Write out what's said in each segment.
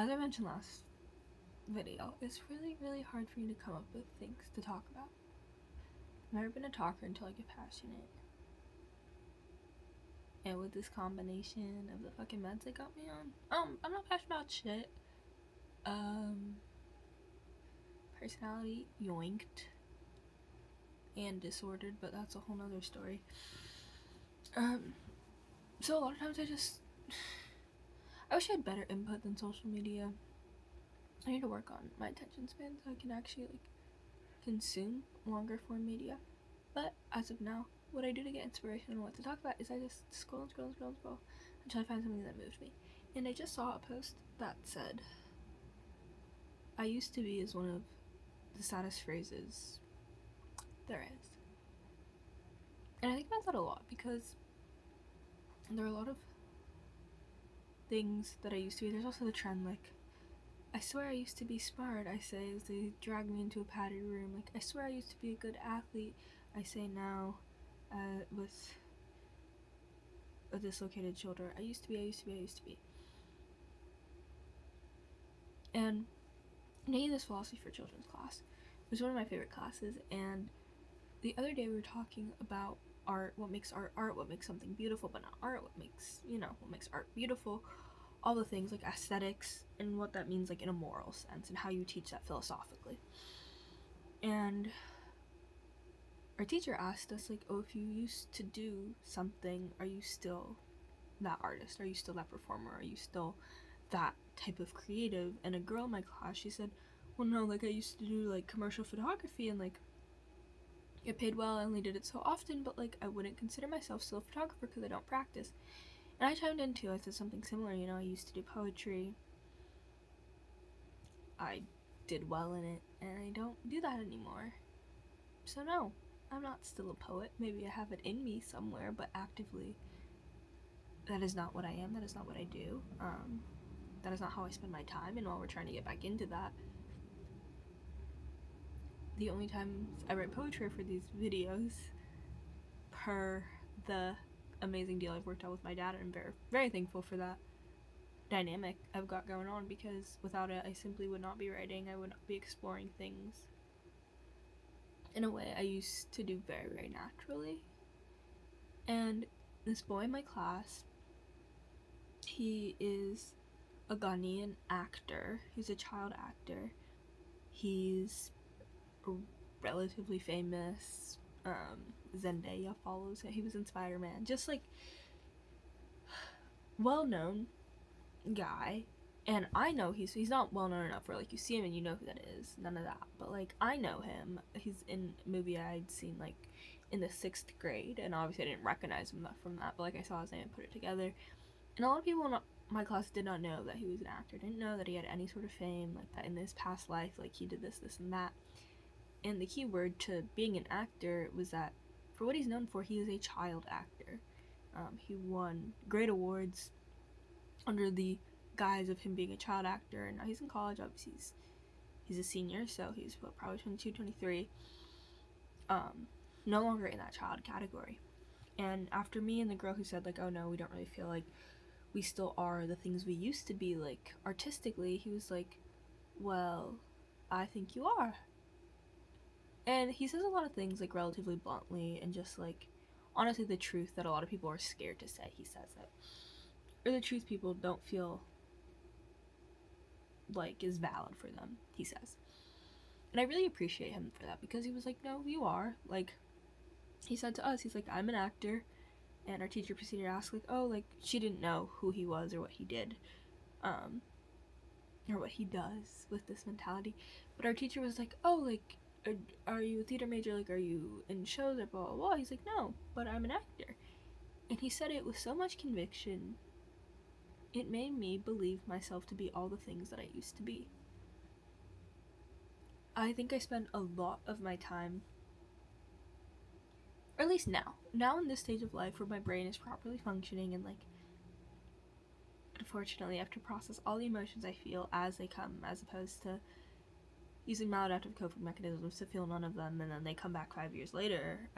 As I mentioned last video, it's really, really hard for me to come up with things to talk about. I've never been a talker until I get passionate. And with this combination of the fucking meds they got me on, I'm not passionate about shit. Personality yoinked and disordered, but that's a whole nother story. So a lot of times I wish I had better input than social media. I need to work on my attention span so I can actually consume longer form media. But as of now, what I do to get inspiration on what to talk about is I just scroll until I find something that moves me. And I just saw a post that said, "I used to be" is one of the saddest phrases there is. And I think about that a lot because there are a lot of things that I used to be. There's also the trend, I swear I used to be smart, I say as they drag me into a padded room. I swear I used to be a good athlete, I say now, with a dislocated shoulder. I used to be. And I'm taking this philosophy for children's class. It was one of my favorite classes, and the other day we were talking about art, what makes art, what makes something beautiful but not art, what makes art beautiful, all the things like aesthetics and what that means in a moral sense and how you teach that philosophically. And our teacher asked us if you used to do something, are you still that artist? Are you still that performer? Are you still that type of creative? And a girl in my class, she said, well, no, I used to do commercial photography and it paid well. I only did it so often, but I wouldn't consider myself still a photographer because I don't practice. And I chimed in too. I said something similar. I used to do poetry. I did well in it, and I don't do that anymore. So no, I'm not still a poet. Maybe I have it in me somewhere, but actively, that is not what I am. That is not what I do. That is not how I spend my time. And while we're trying to get back into that, the only times I write poetry for these videos, per the amazing deal I've worked out with my dad, and I'm very, very thankful for that dynamic I've got going on, because without it, I simply would not be writing. I would not be exploring things in a way I used to do very, very naturally. And this boy in my class, he is a Ghanaian actor. He's a child actor. He's relatively famous. Zendaya follows him. He was in Spider-Man. Just well-known guy. And I know he's not well-known enough where you see him and you know who that is. None of that. But I know him. He's in a movie I'd seen in the 6th grade, and obviously I didn't recognize him from that, but I saw his name and put it together. And a lot of people in my class did not know that he was an actor, didn't know that he had any sort of fame, that in his past life, he did this, and that. And the key word to being an actor was that, for what he's known for, he is a child actor. He won great awards under the guise of him being a child actor, and now he's in college. Obviously he's a senior, so he's probably 22, 23. No longer in that child category. And after me and the girl who said oh no, we don't really feel like we still are the things we used to be artistically, he was well, I think you are. And he says a lot of things relatively bluntly, and just honestly the truth that a lot of people are scared to say. He says it, or the truth people don't feel is valid for them, he says. And I really appreciate him for that, because he was no, you are. He said to us, he's I'm an actor. And our teacher proceeded to ask she didn't know who he was or what he did, or what he does with this mentality. But our teacher was are you a theater major? Are you in shows or blah blah blah? He's no, but I'm an actor. And he said it with so much conviction, it made me believe myself to be all the things that I used to be. I think I spend a lot of my time, or at least now in this stage of life where my brain is properly functioning, and unfortunately I have to process all the emotions I feel as they come, as opposed to using maladaptive coping mechanisms to feel none of them and then they come back 5 years later.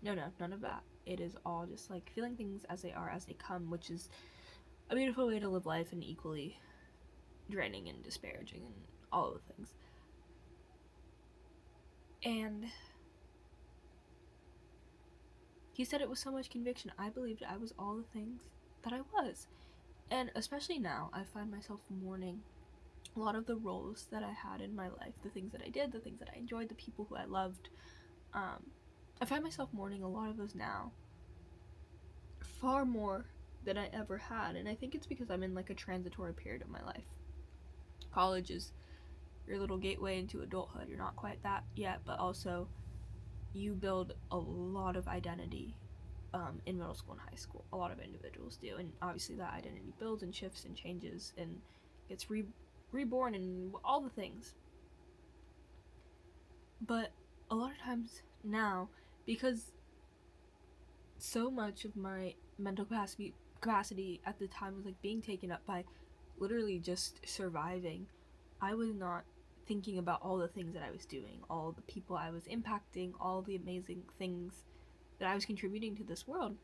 No, none of that. It is all just feeling things as they are, as they come, which is a beautiful way to live life, and equally draining and disparaging and all the things. And he said it with so much conviction. I believed I was all the things that I was. And especially now, I find myself mourning a lot of the roles that I had in my life, the things that I did, the things that I enjoyed, the people who I loved. I find myself mourning a lot of those now, far more than I ever had. And I think it's because I'm in like a transitory period of my life. College is your little gateway into adulthood. You're not quite that yet, but also you build a lot of identity in middle school and high school. A lot of individuals do, and obviously that identity builds and shifts and changes and gets reborn and all the things. But a lot of times now, because so much of my mental capacity at the time was like being taken up by literally just surviving, I was not thinking about all the things that I was doing, all the people I was impacting, all the amazing things that I was contributing to this world.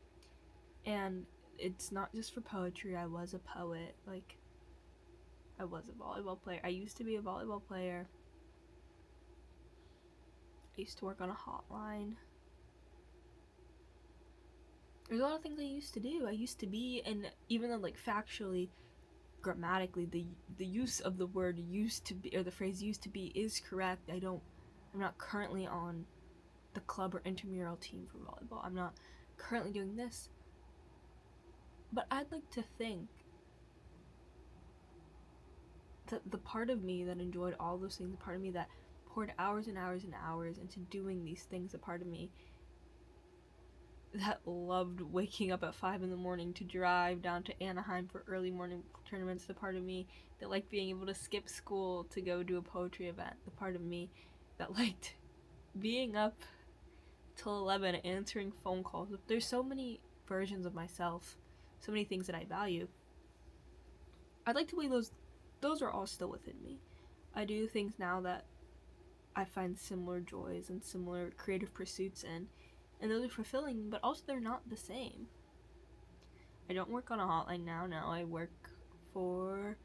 And it's not just for poetry. I was a poet. Like, I was a volleyball player. I used to be a volleyball player. I used to work on a hotline. There's a lot of things I used to do. I used to be, and even though like factually, grammatically, the use of the word used to be, or the phrase used to be, is correct. I'm not currently on the club or intramural team for volleyball. I'm not currently doing this. But I'd like to think that the part of me that enjoyed all those things, the part of me that poured hours and hours and hours into doing these things, the part of me that loved waking up at 5 a.m. to drive down to Anaheim for early morning tournaments, the part of me that liked being able to skip school to go do a poetry event, the part of me that liked being up till 11 answering phone calls. There's so many versions of myself, so many things that I value. I'd like to believe those are all still within me. I do things now that I find similar joys and similar creative pursuits in, and those are fulfilling, but also they're not the same. I don't work on a hotline now. I work for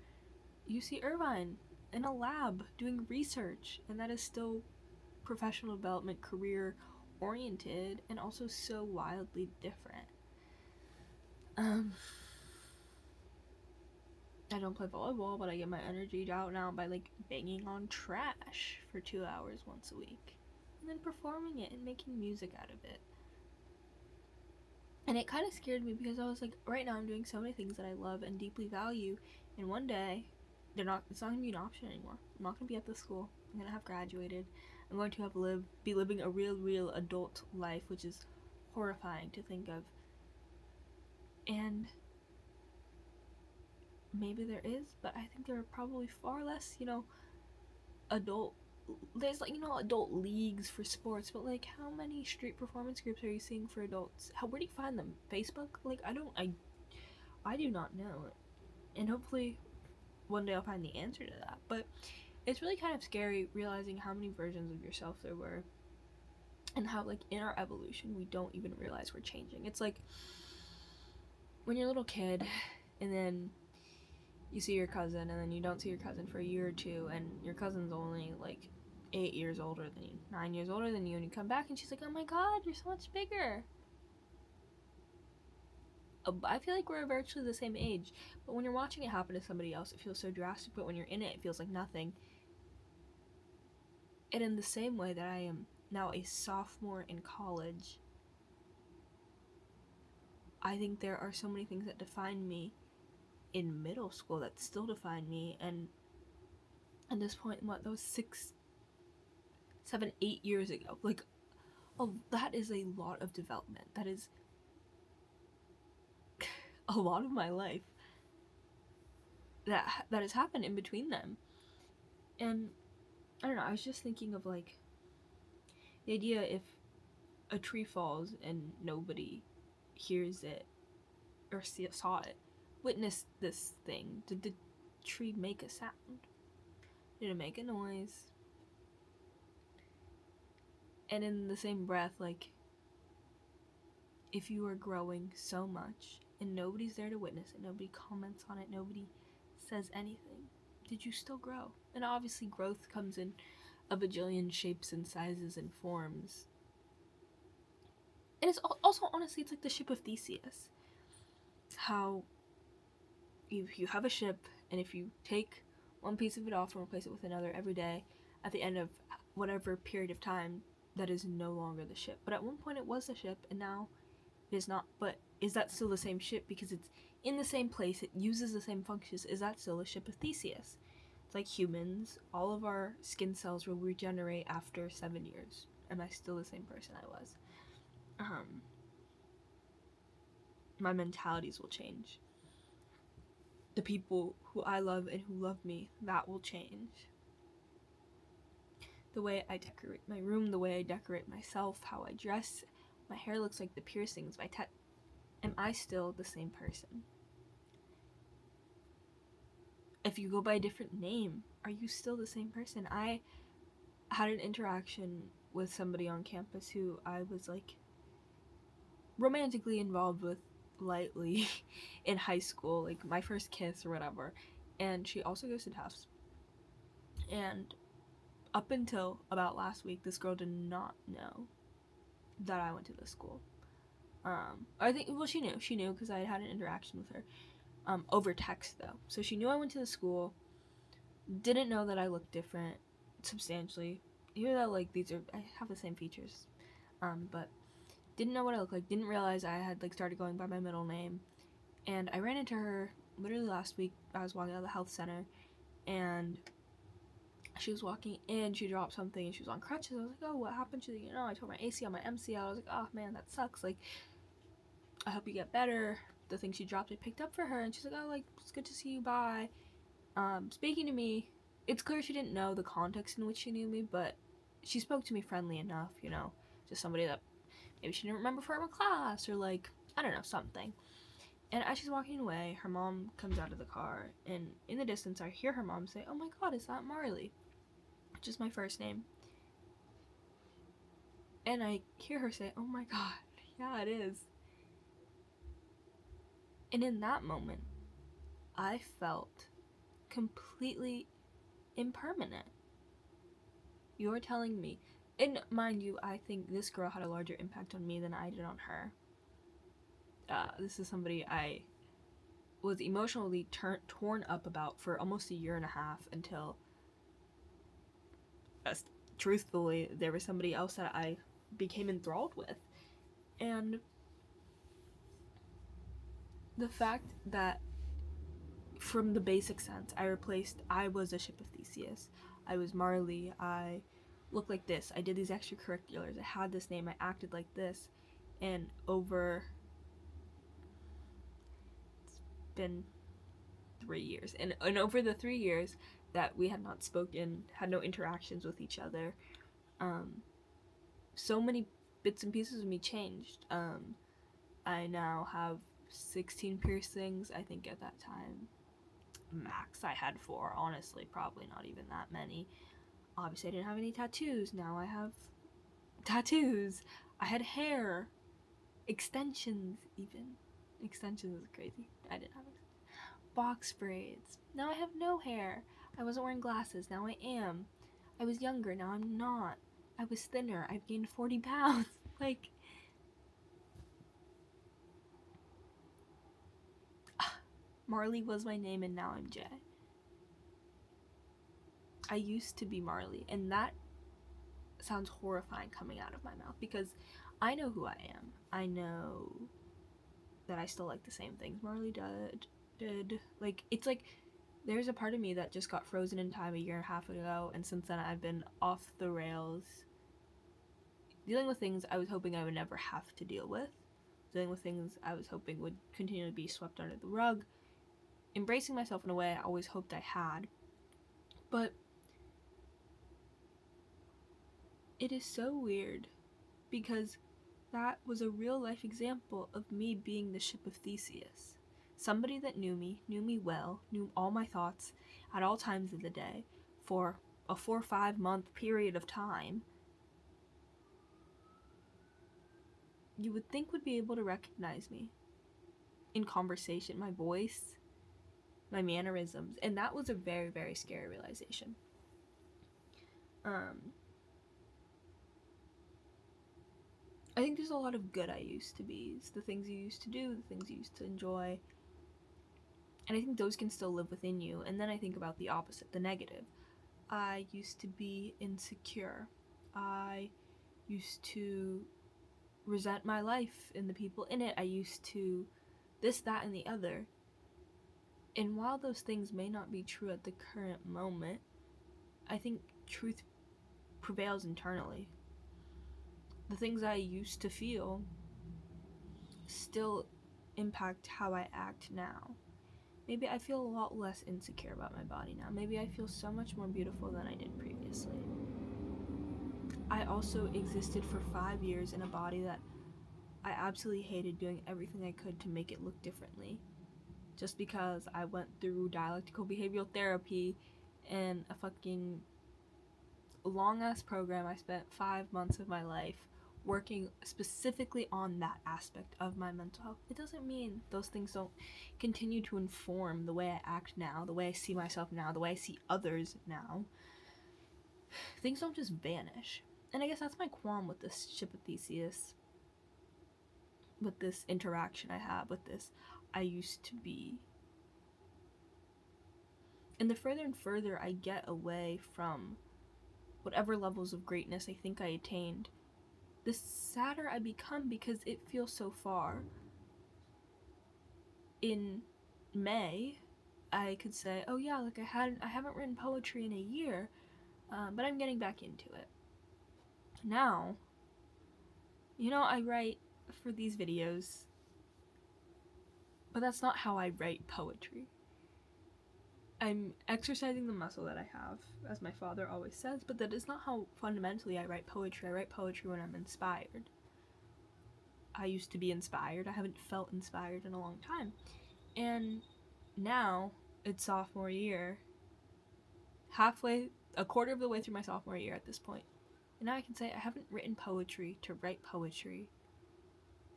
UC Irvine in a lab doing research, and that is still professional development, career oriented, and also so wildly different. I don't play volleyball, but I get my energy out now by like banging on trash for 2 hours once a week, and then performing it and making music out of it. And it kind of scared me because I was like, right now I'm doing so many things that I love and deeply value, and one day it's not going to be an option anymore. I'm not going to be at this school. I'm going to have graduated. I'm going to have be living a real adult life, which is horrifying to think of. And maybe there is, but I think there are probably far less, there's like, adult leagues for sports, but like how many street performance groups are you seeing for adults? Where do you find them? Facebook? Like, I do not know. And hopefully one day I'll find the answer to that. But it's really kind of scary realizing how many versions of yourself there were, and how like in our evolution we don't even realize we're changing. It's like when you're a little kid and then you see your cousin, and then you don't see your cousin for a year or two, and your cousin's only like 8 years older than you, 9 years older than you, and you come back and she's like, oh my god, you're so much bigger. I feel like we're virtually the same age, but when you're watching it happen to somebody else, it feels so drastic, but when you're in it, it feels like nothing. And in the same way that I am now a sophomore in college, I think there are so many things that define me in middle school that still define me, and at this point, that was 6, 7, 8 years ago. Like, that is a lot of development. That is a lot of my life that has happened in between them. And I don't know, I was just thinking of like the idea if a tree falls and nobody hears it or saw it, witnessed this thing, did the tree make a sound? Did it make a noise? And in the same breath, like, if you are growing so much and nobody's there to witness it, nobody comments on it, nobody says anything, did you still grow? And obviously growth comes in a bajillion shapes and sizes and forms. And it's also, honestly, it's like the ship of Theseus. How you have a ship, and if you take one piece of it off and replace it with another every day, at the end of whatever period of time, that is no longer the ship. But at one point it was the ship, and now it is not. But is that still the same ship because it's in the same place, it uses the same functions? Is that still a ship of Theseus? It's like humans, all of our skin cells will regenerate after 7 years. Am I still the same person I was? My mentalities will change. The people who I love and who love me, that will change. The way I decorate my room, the way I decorate myself, how I dress, my hair looks like the piercings, am I still the same person? If you go by a different name, are you still the same person? I had an interaction with somebody on campus who I was like romantically involved with lightly in high school, like my first kiss or whatever, and she also goes to Tufts. And up until about last week, this girl did not know that I went to this school. I think, well, she knew because I had an interaction with her over text though, so she knew I went to the school. Didn't know that I looked different substantially, even though like I have the same features, but didn't know what I looked like. Didn't realize I had like started going by my middle name. And I ran into her literally last week. I was walking out of the health center, and she was walking in. She dropped something, and she was on crutches. I was like, "Oh, what happened?" She's like, I tore my ACL, my MCL. I was like, "Oh man, that sucks. Like, I hope you get better." The thing she dropped, I picked up for her, and she's like, "Oh, like it's good to see you. Bye." Speaking to me, it's clear she didn't know the context in which she knew me, but she spoke to me friendly enough. Just somebody that maybe she didn't remember from a class, or like, I don't know, something. And as she's walking away, her mom comes out of the car, and in the distance, I hear her mom say, "Oh my god, is that Marley?" Which is my first name. And I hear her say, "Oh my god, yeah, it is." And in that moment, I felt completely impermanent. You're telling me, and mind you, I think this girl had a larger impact on me than I did on her. This is somebody I was emotionally torn up about for almost a year and a half until, truthfully, there was somebody else that I became enthralled with. And the fact that from the basic sense, I was a ship of Theseus. I was Marley. I looked like this. I did these extracurriculars. I had this name. I acted like this. And it's been 3 years. And over the 3 years that we had not spoken, had no interactions with each other, so many bits and pieces of me changed. I now have 16 piercings. I think at that time, max I had 4. Honestly, probably not even that many. Obviously, I didn't have any tattoos. Now I have tattoos. I had hair. Extensions, even. Extensions is crazy. I didn't have it. Box braids. Now I have no hair. I wasn't wearing glasses. Now I am. I was younger. Now I'm not. I was thinner. I've gained 40 pounds. Like, Marley was my name, and now I'm Jay. I used to be Marley, and that sounds horrifying coming out of my mouth because I know who I am. I know that I still like the same things Marley did. Like, it's like there's a part of me that just got frozen in time a year and a half ago, and since then I've been off the rails, dealing with things I was hoping I would never have to deal with, dealing with things I was hoping would continue to be swept under the rug, embracing myself in a way I always hoped I had. But it is so weird because that was a real life example of me being the ship of Theseus. Somebody that knew me well, knew all my thoughts at all times of the day for a 4 or 5 month period of time, you would think would be able to recognize me in conversation, my voice, my mannerisms, and that was a very, very scary realization. I think there's a lot of good I used to be. It's the things you used to do, the things you used to enjoy. And I think those can still live within you. And then I think about the opposite, the negative. I used to be insecure. I used to resent my life and the people in it. I used to this, that, and the other. And while those things may not be true at the current moment, I think truth prevails internally. The things I used to feel still impact how I act now. Maybe I feel a lot less insecure about my body now. Maybe I feel so much more beautiful than I did previously. I also existed for 5 years in a body that I absolutely hated, doing everything I could to make it look differently. Just because I went through dialectical behavioral therapy and a fucking long-ass program. I spent 5 months of my life working specifically on that aspect of my mental health. It doesn't mean those things don't continue to inform the way I act now, the way I see myself now, the way I see others now. Things don't just vanish. And I guess that's my qualm with this ship of Theseus, with this interaction I have with this I used to be. And the further and further I get away from whatever levels of greatness I think I attained, the sadder I become because it feels so far. In May, I could say, oh yeah, like I haven't written poetry in a year, but I'm getting back into it. Now, I write for these videos, but that's not how I write poetry. I'm exercising the muscle that I have, as my father always says, but that is not how fundamentally I write poetry. I write poetry when I'm inspired. I used to be inspired. I haven't felt inspired in a long time. And now, it's sophomore year, a quarter of the way through my sophomore year at this point. And now I can say I haven't written poetry to write poetry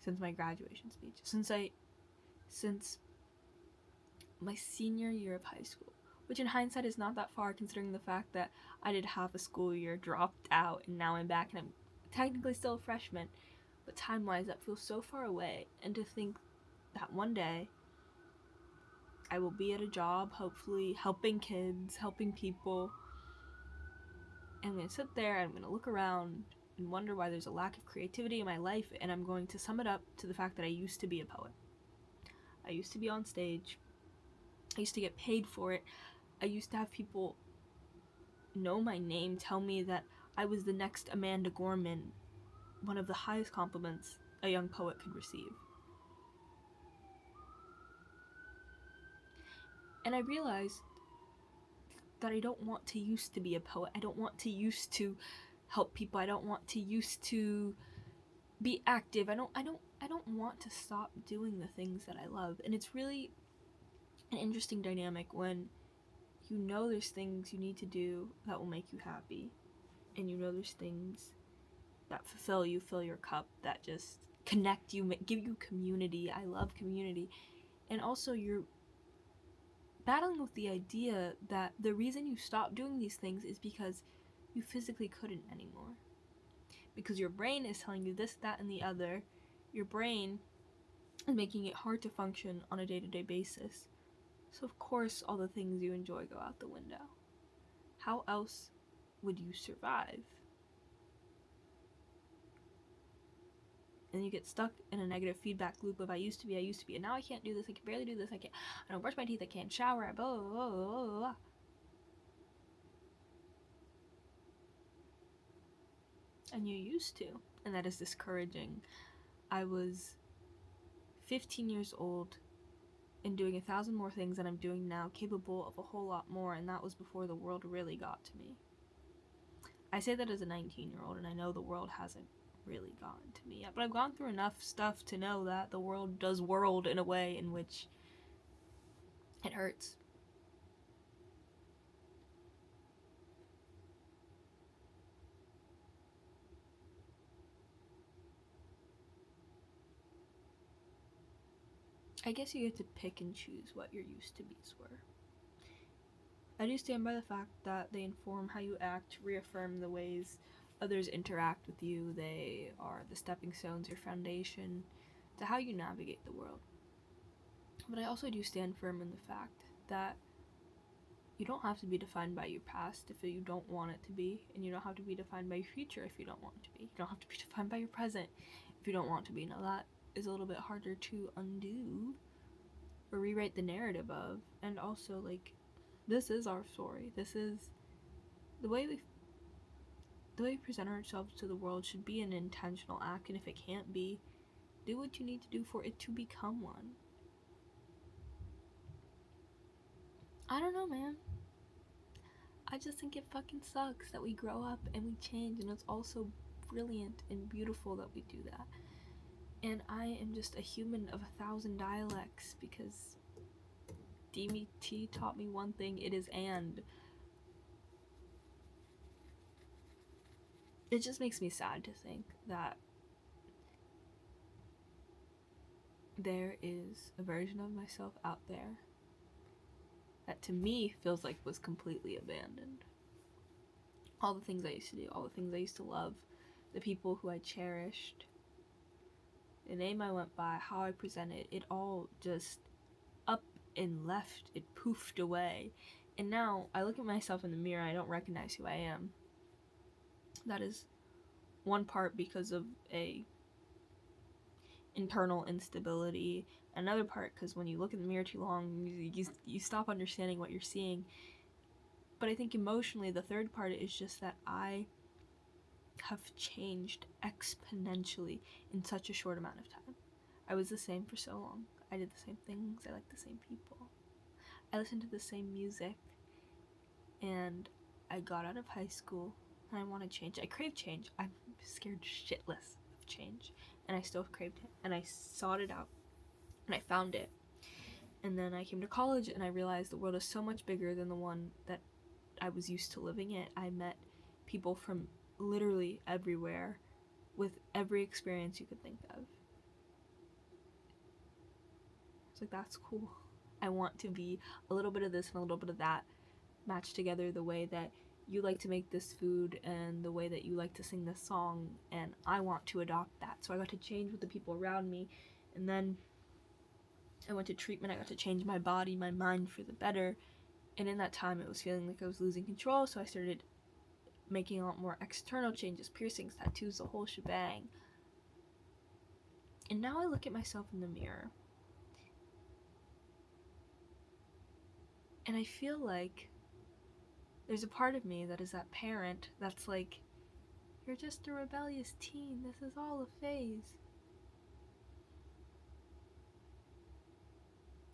since my graduation speech. Since my senior year of high school. Which in hindsight is not that far, considering the fact that I did half a school year, dropped out, and now I'm back and I'm technically still a freshman. But time-wise, that feels so far away. And to think that one day I will be at a job, hopefully helping kids, helping people. And I'm going to sit there and I'm going to look around and wonder why there's a lack of creativity in my life, and I'm going to sum it up to the fact that I used to be a poet. I used to be on stage. I used to get paid for it. I used to have people know my name, tell me that I was the next Amanda Gorman, one of the highest compliments a young poet could receive. And I realized that I don't want to used to be a poet. I don't want to used to help people. I don't want to used to be active. I don't want to stop doing the things that I love. And it's really an interesting dynamic when there's things you need to do that will make you happy, and there's things that fulfill you, fill your cup, that just connect you, give you community. I love community. And also you're battling with the idea that the reason you stop doing these things is because you physically couldn't anymore. Because your brain is telling you this, that, and the other. Your brain is making it hard to function on a day-to-day basis. So of course all the things you enjoy go out the window. How else would you survive? And you get stuck in a negative feedback loop of I used to be, and now I can't do this, I can barely do this, I don't brush my teeth, I can't shower, blah, blah, blah, blah, blah. And you used to, and that is discouraging. I was 15 years old and doing 1,000 more things than I'm doing now, capable of a whole lot more, and that was before the world really got to me. I say that as a 19-year-old, and I know the world hasn't really gotten to me yet, but I've gone through enough stuff to know that the world does world in a way in which it hurts. I guess you get to pick and choose what your used to be's were. I do stand by the fact that they inform how you act, reaffirm the ways others interact with you. They are the stepping stones, your foundation to how you navigate the world. But I also do stand firm in the fact that you don't have to be defined by your past if you don't want it to be, and you don't have to be defined by your future if you don't want it to be. You don't have to be defined by your present if you don't want to be. Now that is a little bit harder to undo or rewrite the narrative of, and also, like, this is our story. This is the way we present ourselves to the world should be an intentional act, and if it can't be, do what you need to do for it to become one. I don't know, man. I just think it fucking sucks that we grow up and we change, and it's also brilliant and beautiful that we do that. And I am just a human of 1,000 dialects because DMT taught me one thing, it is and. It just makes me sad to think that there is a version of myself out there that to me feels like was completely abandoned. All the things I used to do, all the things I used to love, the people who I cherished, the name I went by, how I presented, it all just up and left, it poofed away. And now I look at myself in the mirror, I don't recognize who I am. That is one part because of a internal instability, another part because when you look in the mirror too long, you stop understanding what you're seeing. But I think emotionally, the third part is just that I have changed exponentially in such a short amount of time. I was the same for so long. I did the same things, I liked the same people, I listened to the same music, and I got out of high school and I wanted change. I craved change. I'm scared shitless of change, and I still craved it, and I sought it out, and I found it. And then I came to college and I realized the world is so much bigger than the one that I was used to living in. I met people from literally everywhere with every experience you could think of. It's like, that's cool. I want to be a little bit of this and a little bit of that matched together, the way that you like to make this food and the way that you like to sing this song, and I want to adopt that. So I got to change with the people around me, and then I went to treatment. I got to change my body, my mind for the better, and in that time it was feeling like I was losing control, so I started making a lot more external changes, piercings, tattoos, the whole shebang. And now I look at myself in the mirror and I feel like there's a part of me that is that parent that's like, you're just a rebellious teen, this is all a phase.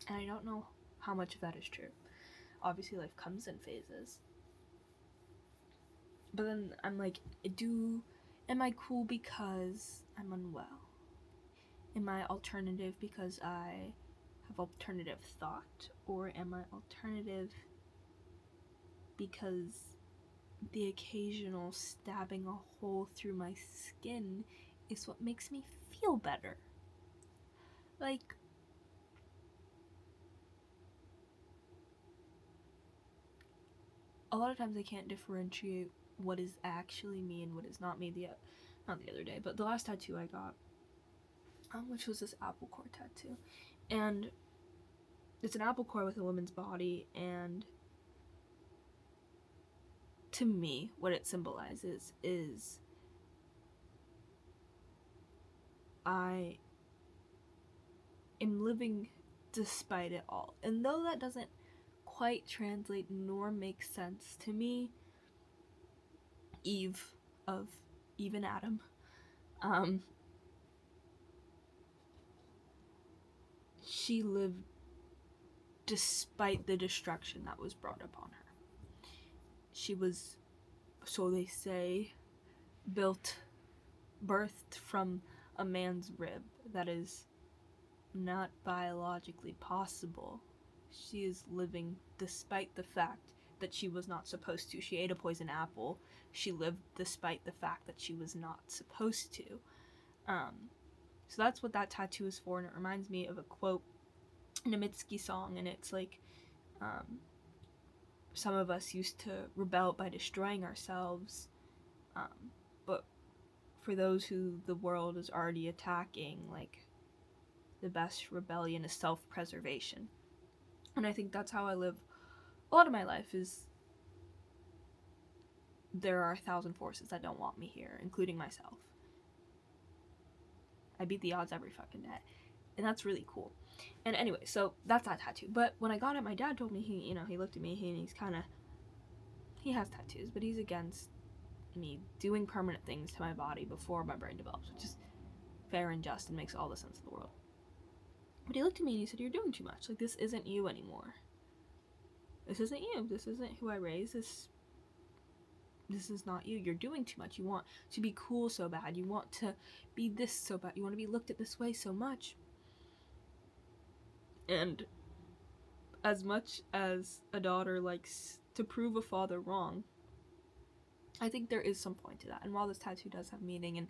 And I don't know how much of that is true. Obviously life comes in phases. But then I'm like, am I cool because I'm unwell? Am I alternative because I have alternative thought? Or am I alternative because the occasional stabbing a hole through my skin is what makes me feel better? Like, a lot of times I can't differentiate what is actually me and what is not me. Not the other day, but the last tattoo I got, which was this apple core tattoo, and it's an apple core with a woman's body, and to me, what it symbolizes is I am living despite it all. And though that doesn't quite translate nor make sense to me, Eve of Eve and Adam, she lived despite the destruction that was brought upon her. She was, so they say, birthed from a man's rib. That is not biologically possible. She is living despite the fact that she was not supposed to. She ate a poison apple. She lived despite the fact that she was not supposed to. So that's what that tattoo is for, and it reminds me of a quote an Mitski song, and it's like, some of us used to rebel by destroying ourselves, but for those who the world is already attacking, like, the best rebellion is self-preservation. And I think that's how I live a lot of my life, is there are 1,000 forces that don't want me here, including myself. I beat the odds every fucking day, and that's really cool. And anyway, so that's that tattoo. But when I got it, my dad told me, he looked at me, he has tattoos, but he's against me doing permanent things to my body before my brain develops, which is fair and just and makes all the sense in the world. But he looked at me and he said, "You're doing too much. Like, this isn't you anymore. This isn't you. This isn't who I raised. This is not you. You're doing too much. You want to be cool so bad. You want to be this so bad. You want to be looked at this way so much." And as much as a daughter likes to prove a father wrong, I think there is some point to that. And while this tattoo does have meaning, and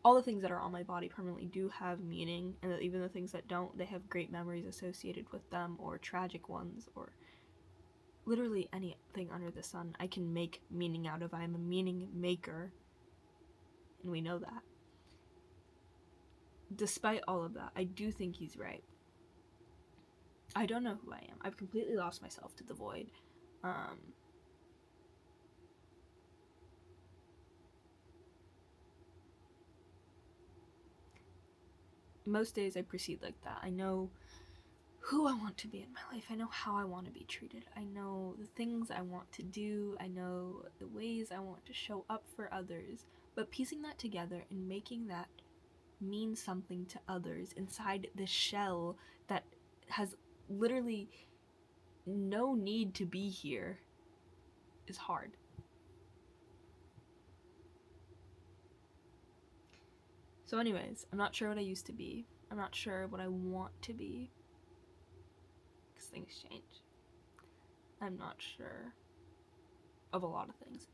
all the things that are on my body permanently do have meaning, and that even the things that don't, they have great memories associated with them, or tragic ones, or literally anything under the sun I can make meaning out of. I am a meaning maker, and we know that. Despite all of that, I do think he's right. I don't know who I am. I've completely lost myself to the void. Most days I proceed like that. I know who I want to be in my life. I know how I want to be treated. I know the things I want to do. I know the ways I want to show up for others. But piecing that together and making that mean something to others inside this shell that has literally no need to be here is hard. So anyways, I'm not sure what I used to be. I'm not sure what I want to be, because things change. I'm not sure of a lot of things.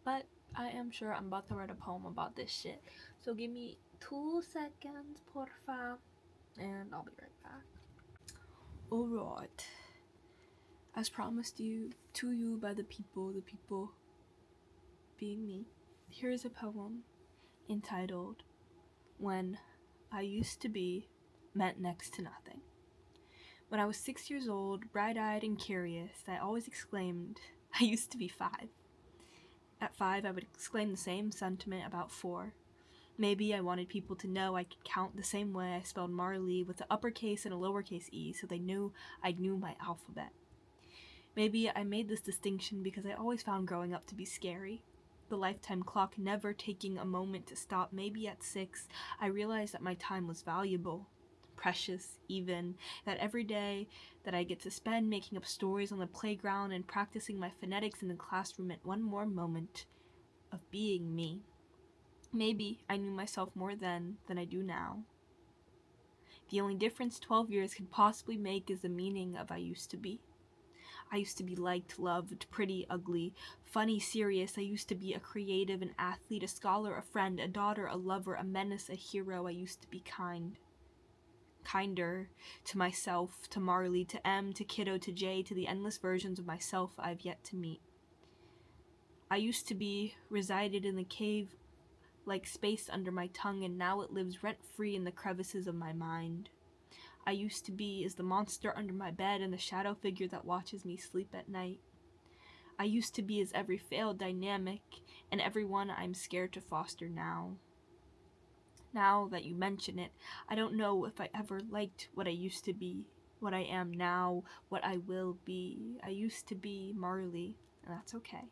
But I am sure I'm about to write a poem about this shit. So give me 2 seconds, porfa, and I'll be right back. Alright. As promised to you by the people being me, here is a poem entitled "When I Used to Be Meant Next to Nothing." When I was 6 years old, bright-eyed and curious, I always exclaimed, "I used to be 5." At 5, I would exclaim the same sentiment about 4. Maybe I wanted people to know I could count the same way I spelled Marley with an uppercase and a lowercase e, so they knew I knew my alphabet. Maybe I made this distinction because I always found growing up to be scary. The lifetime clock never taking a moment to stop. Maybe at 6, I realized that my time was valuable, precious even, that every day that I get to spend making up stories on the playground and practicing my phonetics in the classroom meant one more moment of being me. Maybe I knew myself more then than I do now. The only difference 12 years could possibly make is the meaning of I used to be. I used to be liked, loved, pretty, ugly, funny, serious. I used to be a creative, an athlete, a scholar, a friend, a daughter, a lover, a menace, a hero. I used to be kind. Kinder to myself, to Marley, to M, to Kiddo, to Jay, to the endless versions of myself I've yet to meet. I used to be resided in the cave like space under my tongue, and now it lives rent-free in the crevices of my mind. I used to be is the monster under my bed and the shadow figure that watches me sleep at night. I used to be is every failed dynamic and everyone I'm scared to foster now. Now that you mention it, I don't know if I ever liked what I used to be, what I am now, what I will be. I used to be Marley, and that's okay.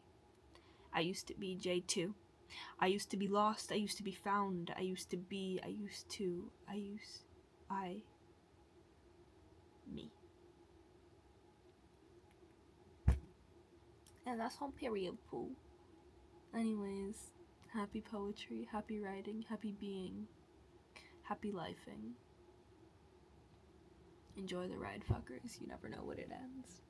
I used to be J2. I used to be lost, I used to be found, me. And that's on period, Pooh. Anyways, happy poetry, happy writing, happy being, happy lifing. Enjoy the ride, fuckers. You never know when it ends.